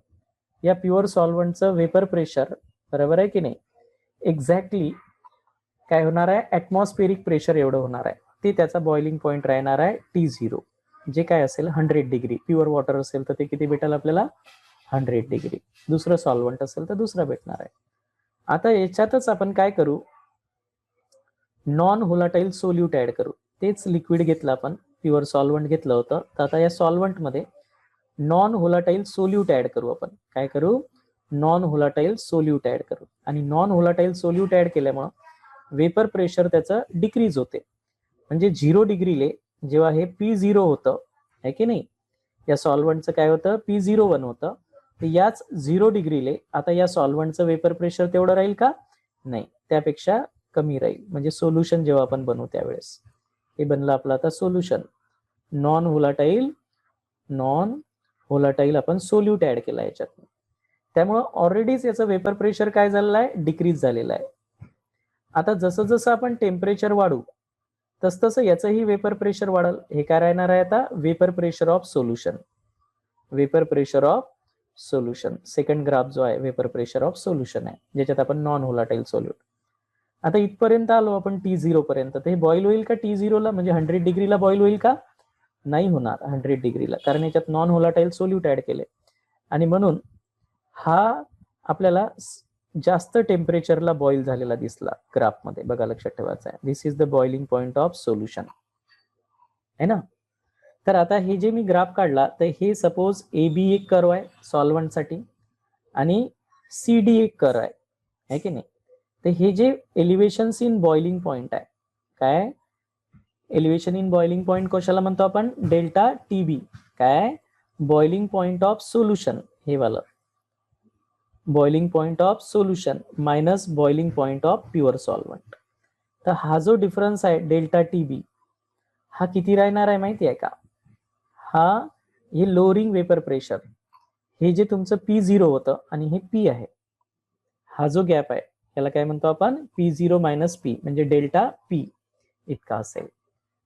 या प्युअर सॉल्व्हंटचं वेपर प्रेशर, बरोबर आहे की नाही, एक्झॅक्टली काय होणार आहे? ऍटमॉस्फेरिक प्रेशर एवढं होणार आहे. ते त्याचा बॉइलिंग पॉइंट राहणार आहे T0, जे काय असेल 100 डिग्री. प्युअर वॉटर असेल तर ते किती भेटेल आपल्याला? 100 डिग्री. दुसरं सॉल्व्हंट असेल तर दुसरं भेटणार आहे. आता याच्यातच आपण काय करू? नॉन व्होलाटाईल सोल्यूट ऍड करू. तेच लिक्विड घेतलं आपण, प्युअर सॉल्व्हंट घेतलं होतं, तर आता या सॉल्व्हंटमध्ये नॉन व्होलाटाईल सोल्यूट ऍड करू आपण. काय करू? नॉन व्होलाटाईल सोल्यूट ऍड करू. आणि नॉन व्होलाटाईल सोल्यूट ऍड केल्यामुळं वेपर प्रेशर त्याचं डिक्रीज होते. म्हणजे 0 डिग्रीले जेव्हा हे P0 होतं आहे की नाही, या सॉल्व्हंटचं काय होतं? P01 होतं. तर याच 0 डिग्रीले आता या सॉल्व्हंटचं वेपर प्रेशर तेवढं राहील का? नाही, त्यापेक्षा कमी राहील. म्हणजे सोल्युशन जेव्हा आपण बनवू त्यावेळेस हे बनलं आपलं आता सोल्युशन. नॉन व्होलाटाईल आपण सोल्यूट ऍड केला याच्यात. त्यामुळं ऑलरेडीच याचं वेपर प्रेशर काय झालेलं आहे? डिक्रीज झालेलं आहे. आता जसं जसं आपण टेम्परेचर वाढू तसं याचंही वेपर प्रेशर वाढल. हे काय राहणार आहे आता? Vapour pressure of solution. Vapour pressure of solution second graph जो आहे वेपर प्रेशर ऑफ सोल्युशन आहे, ज्याच्यात आपण नॉन व्होलाटाईल सोल्यूट. आता इथपर्यंत आलो आपण T0 पर्यंत. तर हे बॉईल होईल का T0 ला? म्हणजे 100 डिग्रीला बॉईल होईल का? नाही होणार 100 डिग्रीला, कारण याच्यात नॉन व्होलाटाईल सोल्यूट ऍड केले. आणि म्हणून हा आपल्याला जास्त टेम्परेचरला बॉईल झालेला दिसला ग्राफमध्ये. बघा लक्षात ठेवायचं आहे. This is the boiling point of solution आहे ना. तर आता हे जे मी ग्राफ काढला, तर हे सपोज AB एक कर्व आहे सॉल्व्हंटसाठी आणि CD एक कर्व आहे की नाही. तर हे जे एलिव्हेशन्स इन बॉइलिंग पॉइंट आहे, काय एलिव्हेशन इन बॉइलिंग पॉइंट कशाला म्हणतो आपण? Delta TB. काय? Boiling point of solution. हे वाला boiling point of solution minus boiling point of pure solvent. तर हा जो डिफरन्स आहे डेल्टा TB हा किती राहणार आहे माहिती आहे का? हे लोअरिंग वेपर प्रेशर, हे जे तुमचं P0 होतं आणि हे P आहे, हा जो गॅप आहे याला काय म्हणतो आपण? P0 - P, म्हणजे डेल्टा P इतका असेल.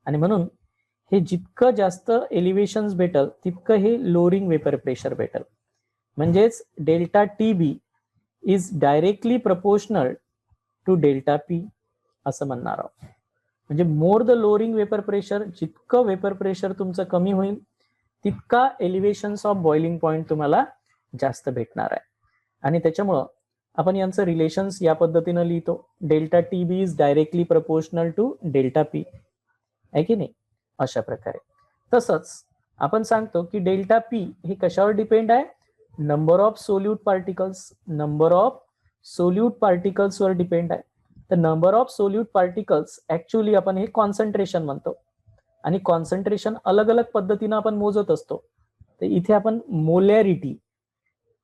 आणि म्हणून हे जितकं जास्त एलिव्हेशन्स भेटल तितकं हे लोअरिंग वेपर प्रेशर भेटल. म्हणजेच delta T B is directly proportional to delta P असं म्हणणार आहोत. म्हणजे more the lowering vapour pressure, जितकं वेपर प्रेशर तुमचं कमी होईल तितका एलिव्हेशन्स ऑफ बॉइलिंग पॉइंट तुम्हाला जास्त भेटणार आहे. आणि त्याच्यामुळं आपण यांचं रिलेशन्स या पद्धतीनं लिहितो, delta T B is directly proportional to delta P, आहे की नाही, अशा प्रकारे. तसंच आपण सांगतो की डेल्टा पी हे कशावर डिपेंड आहे, number of solute particles, number of solute पार्टिकल्सवर डिपेंड आहे. तर number of solute particles actually आपण हे कॉन्सन्ट्रेशन म्हणतो आणि कॉन्सन्ट्रेशन अलग अलग पद्धतीनं आपण मोजत असतो. तर इथे आपण मोलॅरिटी,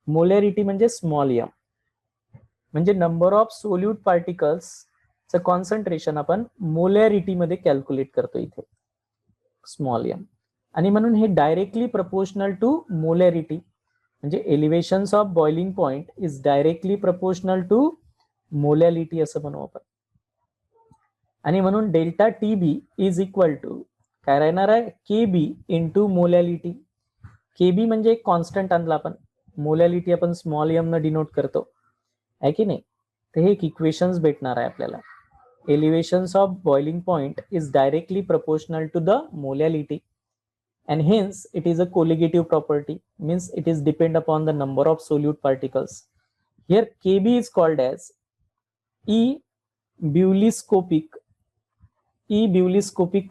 मोलॅरिटी म्हणजे स्मॉल एम, म्हणजे नंबर ऑफ सोल्यूट पार्टिकल्सचं कॉन्सन्ट्रेशन आपण मोलॅरिटी मध्ये कॅल्क्युलेट करतो इथे, स्मॉल एम. आणि म्हणून हे डायरेक्टली प्रपोर्शनल टू मोलॅरिटी, म्हणजे elevations of boiling point is directly proportional to molality असं म्हणू आपण. आणि म्हणून delta T B is equal to काय राहणार आहे, के बी इंटू मोलॅलिटी. के बी म्हणजे एक कॉन्स्टंट आणला आपण, मोलॅलिटी आपण स्मॉल एम न डिनोट करतो, आहे की नाही. तर हे एक इक्वेशन्स भेटणार आहे आपल्याला. Elevations of boiling point is directly proportional to the molality and hence it is a colligative property, means it is depend upon the number of solute particles. Here Kb is called as Beuley-Scopic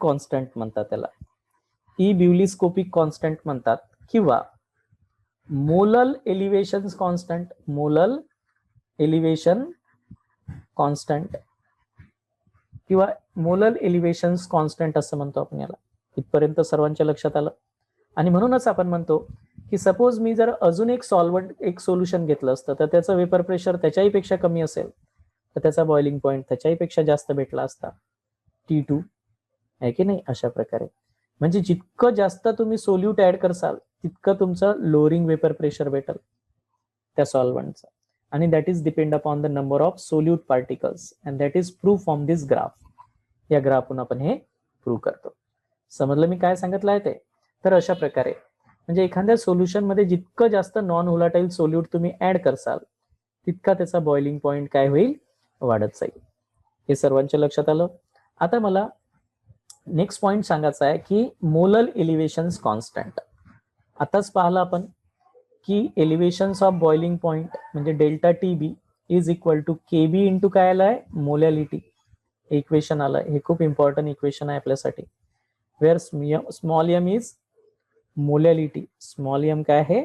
constant म्हणतात त्याला, Beuley-Scopic constant म्हणतात, किंवा molal elevations constant, molal elevation constant किंवा molal elevations constant असं म्हणतो आपण याला. इथपर्यंत सर्वांच्या लक्षात आलं. आणि म्हणूनच आपण म्हणतो की सपोज मी जर अजून एक सॉल्व्हंट, एक सोल्युशन घेतलं असतं तर त्याचं वेपर प्रेशर त्याच्याही पेक्षा कमी असेल तर त्याचा बॉइलिंग पॉइंट त्याच्याही पेक्षा जास्त भेटला असता, T2, आहे की नाही. अशा प्रकारे म्हणजे जितकं जास्त तुम्ही सोल्यूट ऍड करसाल तितकं तुमचं लोअरिंग वेपर प्रेशर भेटल त्या सॉल्व्हंटचं. आणि that is depend upon the number of solute particles and that is prove from this graph. या ग्राफून आपण हे प्रूव्ह करतो. समजलं मी काय सांगितलं आहे ते. तर अशा प्रकारे म्हणजे एखाद्या सोल्युशन मध्ये जितकं जास्त नॉन व्होलाटाईल सोल्यूट तुम्ही ऍड करसाल तितका त्याचा बॉइलिंग पॉइंट काय होईल, वाढत जाईल. हे सर्वांच्या लक्षात आलं. आता मला नेक्स्ट पॉइंट सांगायचा आहे की मोलल एलिव्हेशन्स कॉन्स्टंट. आताच पाहिलं आपण की एलिव्हेशन्स ऑफ बॉइलिंग पॉइंट म्हणजे delta T B is equal to K B into काय आलाय, मोलॅलिटी. इक्वेशन आलंय, हे खूप इम्पॉर्टंट इक्वेशन आहे आपल्यासाठी. where small m is molality, small m काय आहे,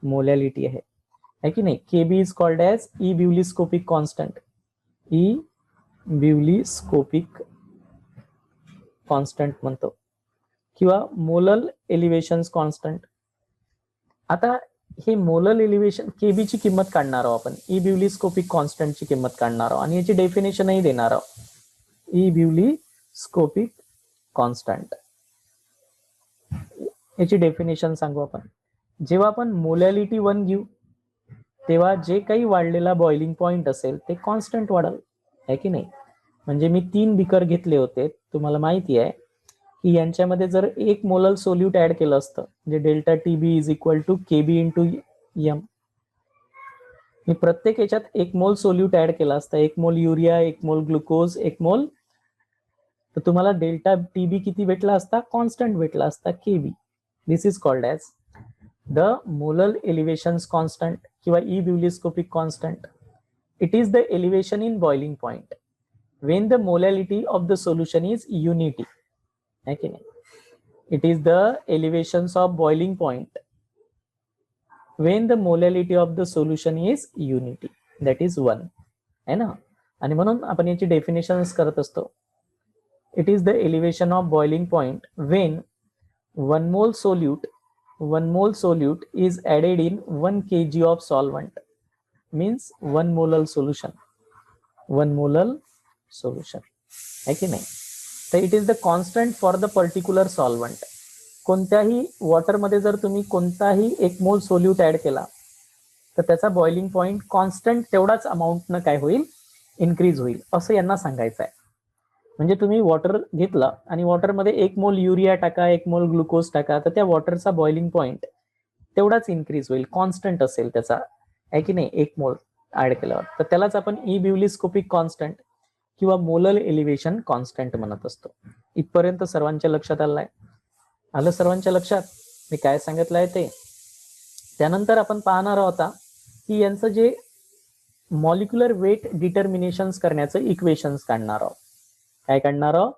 मोलॅलिटी आहे की नाही. Kb is called as E Beuley-Scopic constant, E Beuley-Scopic constant म्हणतो, किंवा मोलल एलिव्हेशन्स कॉन्स्टंट. आता हे मोलल एलिव्हेशन Kb ची किंमत काढणार आहोत आपण, E Beuley-Scopic constant ची किंमत काढणार आहोत आणि याची डेफिनेशनही देणार आहोत. E Beuley-Scopic कॉन्स्टंट याची डेफिनेशन सांगू आपण. जेव्हा आपण मोलॅलिटी 1 घेऊ तेव्हा जे काही वाढलेला बॉइलिंग पॉइंट असेल ते कॉन्स्टंट वाढेल, आहे की नाही. म्हणजे मी 3 बिकर घेतले होते, तुम्हाला माहिती आहे की यांच्यामध्ये जर 1 मोलल सोल्यूट ऍड केलं असतं म्हणजे delta T B is equal to K B into M. मी प्रत्येक याच्यात 1 मोल सोल्यूट ऍड केला असता, 1 मोल युरिया, 1 मोल ग्लुकोज, 1 मोल, तर तुम्हाला डेल्टा टी बी किती भेटला असता, कॉन्स्टंट भेटला असता, के बी. This is called as the molar elevations constant किंवा E Beuley-Scopic constant. It is the elevation in boiling point when the molality of the solution is unity. Okay. It is the elevations of boiling point when the molality of the solution is unity. That is 1. है ना. आणि म्हणून आपण याची definitions करत असतो. It is the elevation of boiling point when 1 mole solute is added in 1 kg of solvent, means 1 molar solution, 1 molar solution, है की नाही. तर it is the constant for the particular solvent. कोणत्याही वॉटर मध्ये जर तुम्ही कोणताही 1 मोल सोल्यूट ऍड केला तर त्याचा बॉइलिंग पॉइंट कॉन्स्टंट तेवढाच अमाऊंटनं काय होईल, इन्क्रीज होईल, असं यांना सांगायचं आहे. म्हणजे तुम्ही वॉटर घेतला आणि वॉटरमध्ये 1 मोल युरिया टाका, 1 मोल ग्लुकोज टाका, तर त्या वॉटरचा बॉइलिंग पॉइंट तेवढाच इन्क्रीज होईल, कॉन्स्टंट असेल त्याचा, आहे की नाही, 1 मोल ऍड केल्यावर. तर त्यालाच आपण ई ब्युलिस्कोपिक कॉन्स्टंट किंवा मोलल एलिव्हेशन कॉन्स्टंट म्हणत असतो. इथपर्यंत सर्वांच्या लक्षात आलं सर्वांच्या लक्षात मी काय सांगितलंय ते. त्यानंतर आपण पाहणार आहोत की यांचं जे मॉलिक्युलर वेट डिटर्मिनेशन्स करण्याचं इक्वेशन्स काढणार आहोत. काय काढणार आहोत?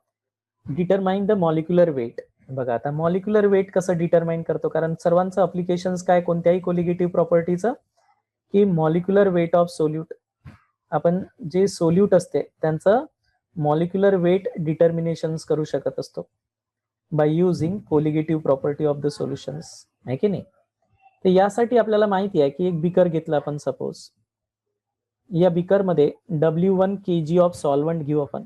Determine the molecular weight. बघा आता मॉलिक्युलर वेट कसं डिटरमाइन करतो, कारण सर्वांचं अप्लिकेशन्स काय कोणत्याही कोलिगेटिव्ह प्रॉपर्टीचं, की मॉलिक्युलर वेट ऑफ सोल्यूट. आपण जे सोल्यूट असते त्यांचं मॉलिक्युलर वेट डिटर्मिनेशन्स करू शकत असतो by using colligative property of the solutions, आहे की नाही. तर यासाठी आपल्याला माहिती आहे की एक बिकर घेतला आपण सपोज, या बिकरमध्ये W1 kg ऑफ सॉल्वंट घेऊ आपण.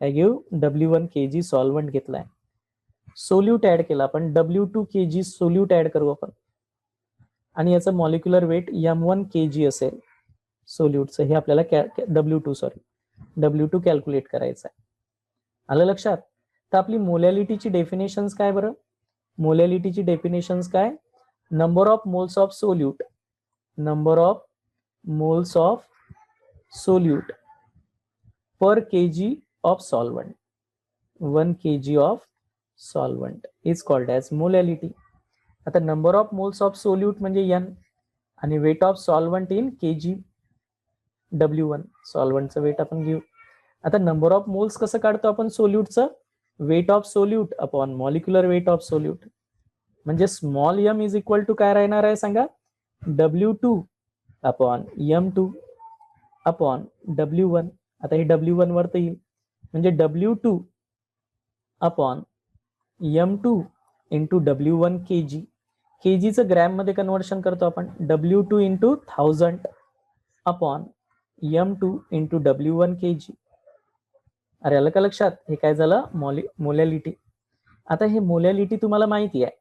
काय घेऊ? W1 kg सॉल्वंट घेतलाय. सोल्यूट ऍड केला आपण, W2 kg सोल्यूट ऍड करू आपण, आणि याचं मॉलिक्युलर वेट M1 kg असेल सोल्यूटचं. हे आपल्याला W2 कॅल्क्युलेट करायचं आहे. आलं लक्षात? तर आपली मोलॅलिटीची डेफिनेशन्स काय बरं? मोलॅलिटीची डेफिनेशन्स काय? Number of moles of solute, number of moles of solute per kg of solvent. 1 kg of solvent is called as molality. आता number of moles of solute म्हणजे n आणि weight of solvent in kg W1. सॉल्वंटचं weight आपण घेऊ. आता number of moles कसं काढतो आपण सोल्यूटचं? Weight of solute upon molecular weight of solute. म्हणजे small m is equal to काय राहणार आहे सांगा? W2 upon M2 upon W1. आता हे W1 वर येईल, म्हणजे W2 upon M2 into W1 kg. kgचं ग्रॅम मध्ये कन्व्हर्शन करतो आपण, W2 into 1000 upon M2 into W1 kg. अरे आलं का लक्षात? हे काय झालं? मोलॅलिटी. आता हे मोलॅलिटी तुम्हाला माहिती आहे,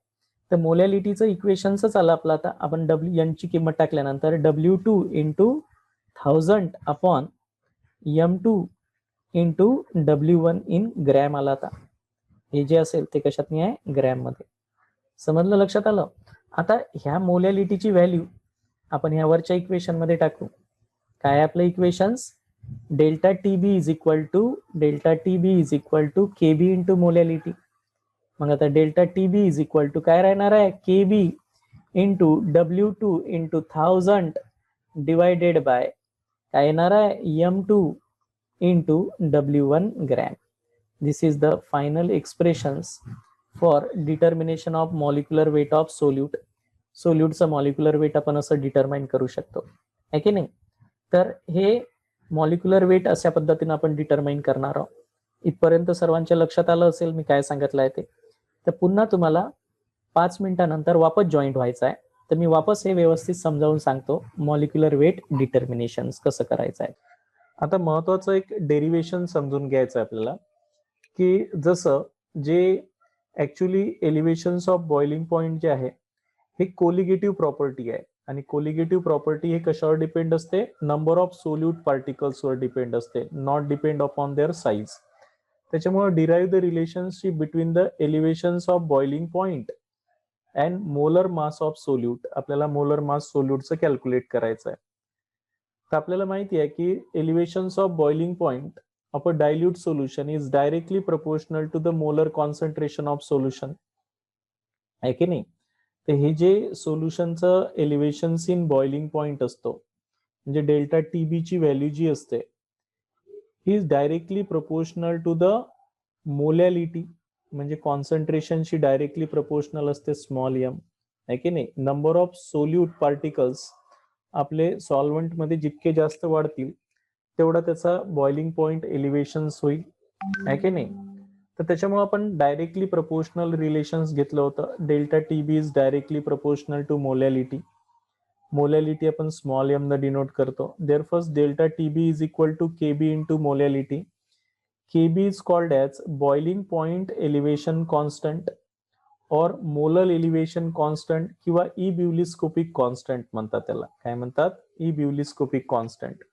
तर मोलॅलिटीचं इक्वेशनच आलं आपलं. आता आपण n ची किंमत टाकल्यानंतर W2 into 1000 upon M2 into W1 in gram आला. आता हे जे असेल ते कशात नाही आहे? ग्रॅम मध्ये. समजलं? लक्षात आलं? आता ह्या मोलॅलिटीची व्हॅल्यू आपण ह्यावरच्या इक्वेशन मध्ये टाकू. काय आपलं equations? Delta T B is equal to K B into molality. मग आता delta T B is equal to काय राहणार आहे? K B into W2 into 1000 divided by काय येणार आहे? M2 into W1 gram. This is the final expressions for determination of molecular weight of solute. सोल्यूटचं molecular weight आपण असं डिटरमाइन करू शकतो, आहे की नाही. तर हे मॉलिक्युलर वेट अशा पद्धतीने आपण डिटरमाइन करणार आहोत. इथपर्यंत सर्वांच्या लक्षात आलं असेल मी काय सांगितलंय ते. तर पुन्हा तुम्हाला 5 मिनिटानंतर वापस जॉईंट व्हायचं आहे. तर मी वापस हे व्यवस्थित समजावून सांगतो मॉलिक्युलर वेट डिटर्मिनेशन कसं करायचं आहे. आता महत्वाचं एक डेरिवेशन समजून घ्यायचं आहे आपल्याला, की जसं जे ऍक्च्युली एलिव्हेशन्स ऑफ बॉइलिंग पॉइंट जे आहे हे कोलिगेटिव्ह प्रॉपर्टी आहे, आणि कोलिगेटिव्ह प्रॉपर्टी हे कशावर डिपेंड असते? नंबर ऑफ सोल्यूट पार्टिकल्सवर डिपेंड असते, not depend upon their size. त्याच्यामुळे derive the relationship between the elevations of boiling point and molar mass of solute. आपल्याला मोलर मास सोल्यूटचं कॅल्क्युलेट करायचं आहे. तर आपल्याला माहिती आहे की elevations of boiling point of a dilute solution is directly proportional to the molar concentration of solution, आहे की नाही. तर हे जे सोल्युशनचं एलिव्हेशन्स इन बॉइलिंग पॉइंट असतो, म्हणजे डेल्टा टीबी ची व्हॅल्यू जी असते ही is directly proportional to the molality, म्हणजे कॉन्सन्ट्रेशनशी डायरेक्टली प्रोपोर्शनल असते स्मॉल m, आहे की नाही. नंबर ऑफ सोल्यूट पार्टिकल्स आपले सॉल्वंट मध्ये जितके जास्त वाढतील तेवढा त्याचा बॉइलिंग पॉइंट एलिव्हेशन्स होईल, आहे की नाही. तर त्याच्यामुळे आपण डायरेक्टली प्रोपोर्शनल रिलेशन्स घेतलं होतं. Delta T B is directly proportional to molality. Molality आपण स्मॉल m न डिनोट करतो. Therefore delta T B is equal to K B into molality. K B is called as boiling point elevation constant और molar elevation constant किंवा ebullioscopic constant म्हणतात त्याला. काय म्हणतात? Ebullioscopic constant.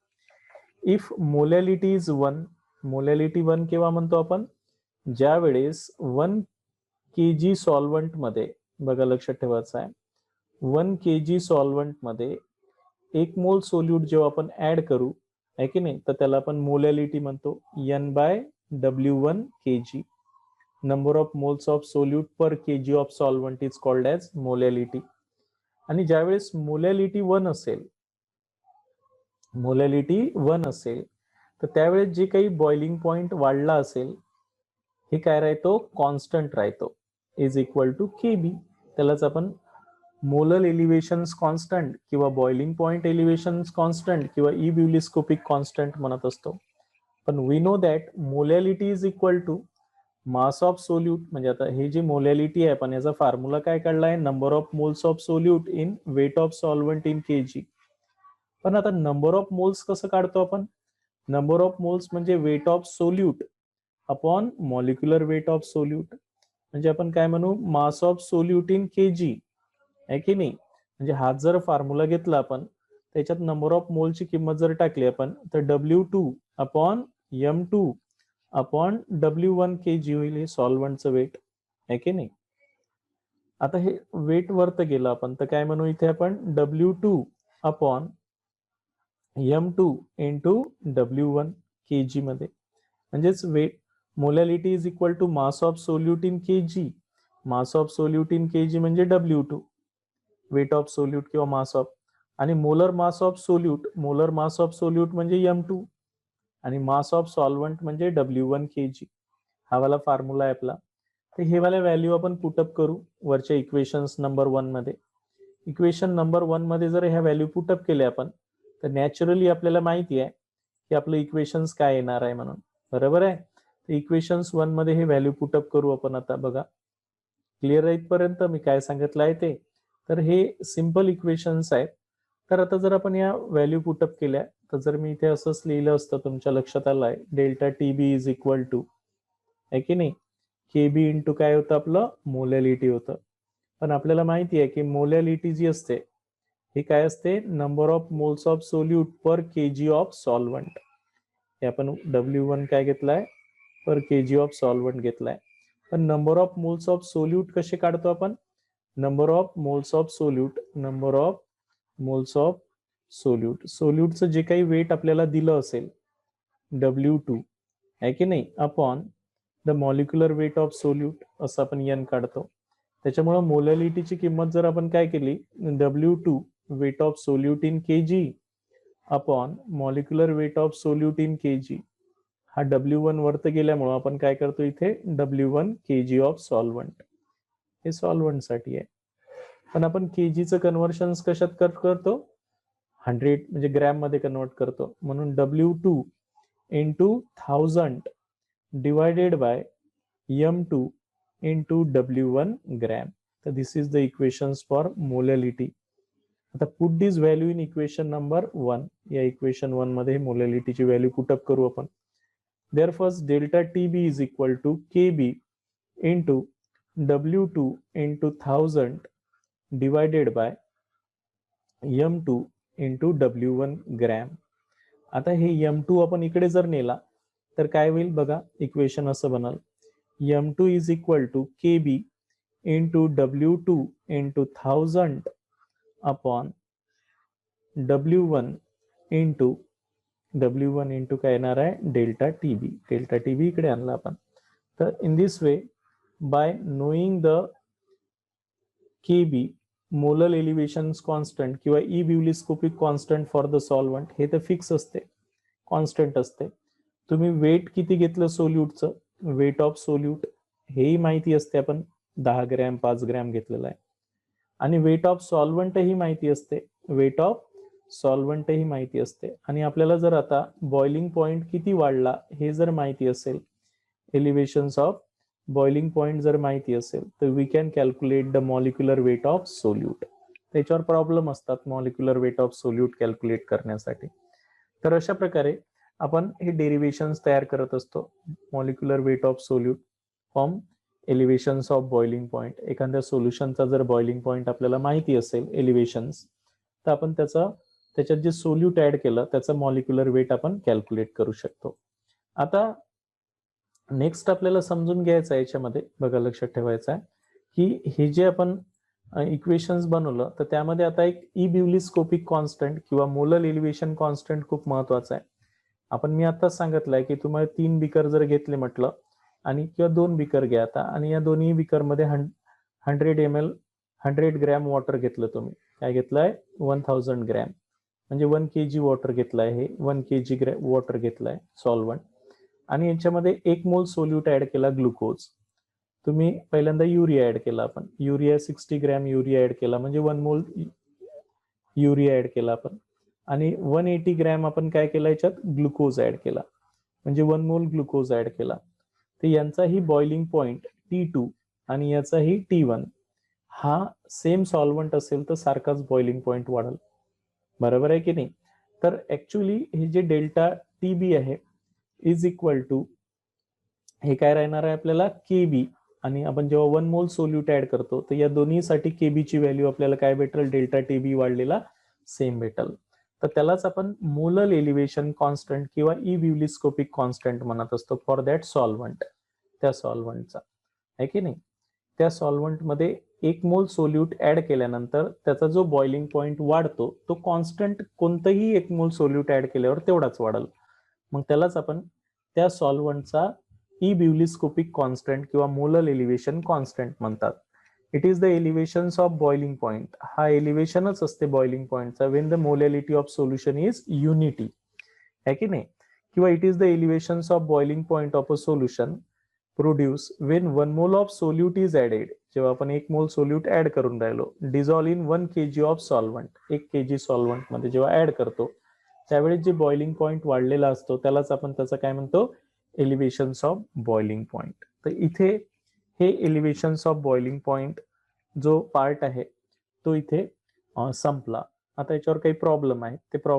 If molality is 1 molality 1 केव्हा म्हणतो आपण, ज्या वेळेस 1 kg सॉल्व्हंट मध्ये, बघा लक्षात ठेवायचं आहे, 1 kg सॉल्व्हंट मध्ये 1 मोल सोल्यूट जेव्हा आपण ऍड करू आहे की नाही, तर त्याला आपण मोलॅलिटी म्हणतो. N/W1 kg, number of moles of solute per kg of solvent is called as molality. आणि ज्यावेळेस मोलॅलिटी 1 असेल, तर त्यावेळेस जे काही बॉइलिंग पॉइंट वाढला असेल हे काय राहतो, कॉन्स्टंट राहतो, इज इक्वल टू KB. त्यालाच आपण मोलर एलिव्हेशन्स कॉन्स्टंट किंवा बॉइलिंग पॉइंट एलिव्हेशन्स कॉन्स्टंट किंवा इब्युलिस्कोपिक कॉन्स्टंट म्हणत असतो. पण we know that molality is equal to mass of solute. म्हणजे आता हे जी मोलॅलिटी आहे, पण याचा फॉर्म्युला काय काढला आहे, number of moles of solute in weight of solvent in kg. पण आता नंबर ऑफ मोल्स कसं काढतो आपण, नंबर ऑफ मोल्स म्हणजे weight of solute upon molecular weight of solute. म्हणजे आपण काय म्हणू, mass of solute in kg आहे की नाही. म्हणजे हाच जर फॉर्म्युला घेतला आपण, त्याच्यात नंबर ऑफ मोलची किंमत जर टाकली आपण, तर W2 upon M2 upon W1 kg होईल, हे सॉल्व्हंटचं वेट आहे की नाही. आता हे वेट वरत गेलं आपण, तर काय म्हणू इथे आपण, W2 upon M2 into W1 kg मध्ये. म्हणजेच weight molality is equal to mass of solute in kg. Mass of solute in kg म्हणजे W2, वेट ऑफ सोल्यूट किंवा मास ऑफ, आणि molar mass of solute, molar mass of solute म्हणजे M2, आणि mass of solvent म्हणजे W1 kg. हा वाला formula आहे आपला. तर हे वाले व्हॅल्यू आपण पुटअप करू वरच्या इक्वेशन्स नंबर 1 मध्ये. इक्वेशन नंबर 1 मध्ये जर ह्या व्हॅल्यू पुटअप केले आपण, तर नॅचरली आपल्याला माहिती आहे की आपलं इक्वेशन्स काय येणार आहे म्हणून, बरोबर आहे. तर इक्वेशन्स 1 मध्ये हे व्हॅल्यू पुटअप करू आपण. आता बघा, क्लिअर आहे इथपर्यंत मी काय सांगितलं आहे ते. तर हे सिंपल इक्वेशन्स आहेत. तर आता जर आपण या व्हॅल्यू पुटअप केल्या, तर जर मी इथे असंच लिहिलं असतं, तुमच्या लक्षात आलं आहे, delta TB is equal to आहे की नाही, KB इंटू काय होतं आपलं, मोलॅलिटी होतं. पण आपल्याला माहिती आहे की मोलॅलिटी जी असते हे काय असते, number of moles of solute per kg of solvent. हे आपण W1 काय घेतलाय, पर kg ऑफ सॉल्व्हंट घेतलाय. पण number of moles of solute कसे काढतो आपण, number of moles of solute, number of moles of solute, सोल्यूटचं जे काही वेट आपल्याला दिलं असेल W2 आहे की नाही, upon the molecular weight of solute, असं आपण N काढतो. त्याच्यामुळे मोलॅलिटीची किंमत जर आपण काय केली, W2 weight of solute in kg upon molecular weight of solute in kg, हा W1 वरत गेल्यामुळे आपण काय करतो इथे, W1 kg ऑफ सॉल्व्हंट, हे सॉल्व्हंट साठी आहे. पण आपण kgचं कन्व्हर्शन कशात करतो, 100 म्हणजे ग्रॅम मध्ये कन्वर्ट करतो. म्हणून W2 into 1000 divided bye M2 into W1 gram. तर दिस is the equations for molality. आता put this value in equation number 1. या इक्वेशन 1 मध्ये मोलॅलिटीची व्हॅल्यू पुटअप करू आपण. Therefore, delta TB is equal to KB into W2 into 1000 divided by M2 into W1 gram. आता हे M2 आपण इकडे जर नेला तर काय होईल बघा, इक्वेशन असं बनल, M2 is equal to KB into W2 into 1000 upon W1 into काय येणार आहे, डेल्टा TB. डेल्टा TB इकडे आणला आपण. तर in this way, by knowing the KB molar elevations constant किंवा ebullioscopic constant for the solvent, हे तर फिक्स असते, कॉन्स्टंट असते. तुम्ही वेट किती घेतलं सोल्यूटचं, वेट ऑफ सोल्यूट हेही माहिती असते, आपण 10 ग्रॅम 5 ग्रॅम घेतलेला आहे. आणि वेट ऑफ सॉल्व्हंटही माहिती असते, वेट ऑफ सॉल्व्हंटही माहिती असते. आणि आपल्याला जर आता बॉइलिंग पॉइंट किती वाढला हे जर माहिती असेल, एलिव्हेशन्स ऑफ बॉइलिंग पॉइंट जर माहिती असेल, तर we can calculate the molecular weight of solute. त्याच्यावर प्रॉब्लेम असतात molecular weight of solute calculate करण्यासाठी. तर अशा प्रकारे आपण हे डेरिव्हेशन्स तयार करत असतो, molecular weight of solute from elevations of boiling point. एखाद्या सोल्युशनचा जर बॉइलिंग पॉइंट आपल्याला माहिती असेल एलिव्हेशन्स, तर आपण त्याच्यात जे सोल्यूट ऍड केलं त्याचं मॉलिक्युलर वेट आपण कॅल्क्युलेट करू शकतो. आता नेक्स्ट आपल्याला समजून घ्यायचं आहे याच्यामध्ये, बघा लक्षात ठेवायचं आहे की हे जे आपण इक्वेशन्स बनवलं तर त्यामध्ये आता एक इब्युलिस्कोपिक कॉन्स्टंट किंवा मोलर एलिव्हेशन कॉन्स्टंट खूप महत्वाचा आहे. आपण मी आता सांगितलंय की तुम्हाला 3 बिकर जर घेतले म्हटलं आणि किंवा 2 बिकर घ्या आता आणि या दोन्ही बिकर मध्ये 100 ml 100 ग्रॅम वॉटर घेतलं, तुम्ही काय घेतलंय 1000 ग्रॅम म्हणजे 1 kg वॉटर घेतलाय, हे 1 kg वॉटर घेतलाय सॉल्व्हंट आणि याच्यामध्ये 1 मोल सोल्यूट ऍड केला ग्लुकोज. तुम्ही पहिल्यांदा युरिया ऍड केला, आपण युरिया 60 ग्रॅम युरिया ऍड केला म्हणजे 1 मोल युरिया ऍड केला आपण आणि 180 ग्रॅम आपण काय केलं याच्यात ग्लुकोज ऍड केला म्हणजे 1 मोल ग्लुकोज ऍड केला. तर यांचाही बॉइलिंग पॉइंट T2 आणि याचाही T1 हा सेम सॉल्व्हंट असेल तर सारखाच बॉइलिंग पॉइंट वाढेल, बरोबर आहे की नाही. तर ऍक्च्युअली हे जे डेल्टा TB आहे इज इक्वल टू हे काय राहणार आहे आपल्याला KB आणि आपण जेव्हा 1 मोल सोल्यूट ऍड करतो तर या दोन्हीसाठी KB ची व्हॅल्यू आपल्याला काय भेटेल, डेल्टा TB वाढलेला सेम भेटेल. तर त्यालाच आपण मोलर एलिव्हेशन कॉन्स्टंट किंवा इब्युलिस्कोपिक कॉन्स्टंट म्हणत असतो फॉर दॅट सॉल्व्हंट, त्या सॉल्व्हंटचा आहे की नाही. त्या सॉल्व्हंट मध्ये 1 मोल सोल्यूट ऍड केल्यानंतर त्याचा जो बॉइलिंग पॉइंट वाढतो तो कॉन्स्टंट कोणतंही 1 मोल सोल्यूट ऍड केल्यावर तेवढाच वाढेल. मग त्यालाच आपण त्या सॉल्व्हंटचा इब्युलिस्कोपिक कॉन्स्टंट किंवा मोलर एलिव्हेशन कॉन्स्टंट म्हणतात. It is the elevations of boiling point, हा एलिव्हेशनच असते बॉइलिंग पॉइंटचा when the molality of solution is unity, है की नाही. किंवा it is the elevations of boiling point of a solution produce when 1 mole of solute is added, जेव्हा आपण 1 मोल सोल्यूट ऍड करून राहिलो, dissolve in 1 kg of solvent, 1 kg solvent मध्ये जेव्हा ऍड करतो त्यावेळेस जे बॉइलिंग पॉइंट वाढलेला असतो त्यालाच आपण त्याचं काय म्हणतो, एलिव्हेशन्स ऑफ बॉइलिंग पॉइंट. तर इथे हे एलिव्हेशन्स ऑफ बॉइलिंग पॉइंट जो पार्ट आहे तो इथे संपला. आता याच्यावर काही प्रॉब्लेम आहे, ते प्रॉब्लेम